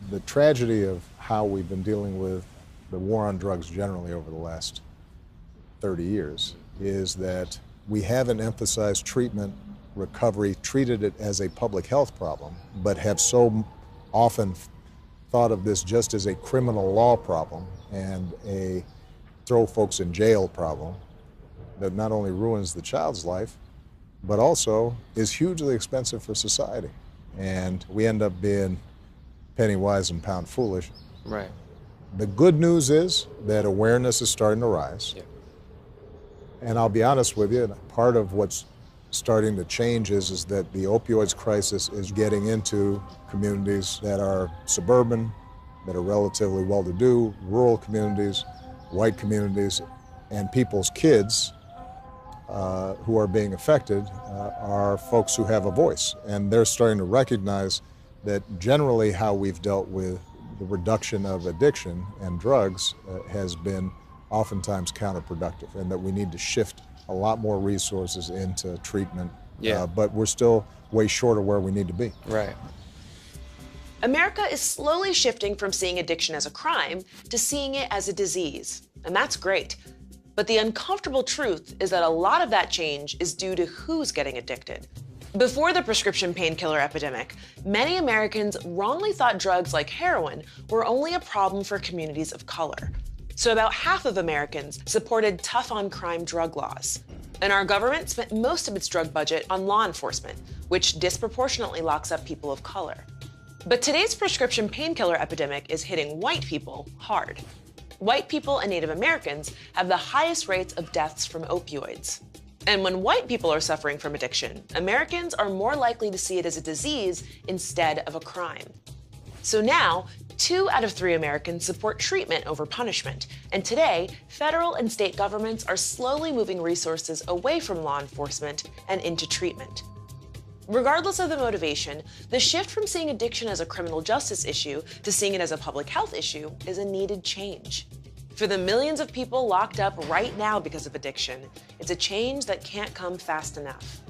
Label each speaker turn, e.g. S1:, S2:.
S1: The tragedy of how we've been dealing with the war on drugs generally over the last 30 years is that we haven't emphasized treatment, recovery, treated it as a public health problem, but have so often thought of this just as a criminal law problem and a throw folks in jail problem that not only ruins the child's life, but also is hugely expensive for society. And we end up being penny wise and pound foolish.
S2: Right.
S1: The good news is that awareness is starting to rise.
S2: Yeah.
S1: And I'll be honest with you, part of what's starting to change is that the opioids crisis is getting into communities that are suburban, that are relatively well-to-do, rural communities, white communities, and people's kids who are being affected are folks who have a voice. And they're starting to recognize that generally how we've dealt with the reduction of addiction and drugs has been oftentimes counterproductive, and that we need to shift a lot more resources into treatment.
S2: Yeah.
S1: But we're still way short of where we need to be.
S2: Right.
S3: America is slowly shifting from seeing addiction as a crime to seeing it as a disease, and that's great. But the uncomfortable truth is that a lot of that change is due to who's getting addicted. Before the prescription painkiller epidemic, many Americans wrongly thought drugs like heroin were only a problem for communities of color. So about half of Americans supported tough-on-crime drug laws. And our government spent most of its drug budget on law enforcement, which disproportionately locks up people of color. But today's prescription painkiller epidemic is hitting white people hard. White people and Native Americans have the highest rates of deaths from opioids. And when white people are suffering from addiction, Americans are more likely to see it as a disease instead of a crime. So now, 2 out of 3 Americans support treatment over punishment. And today, federal and state governments are slowly moving resources away from law enforcement and into treatment. Regardless of the motivation, the shift from seeing addiction as a criminal justice issue to seeing it as a public health issue is a needed change. For the millions of people locked up right now because of addiction, it's a change that can't come fast enough.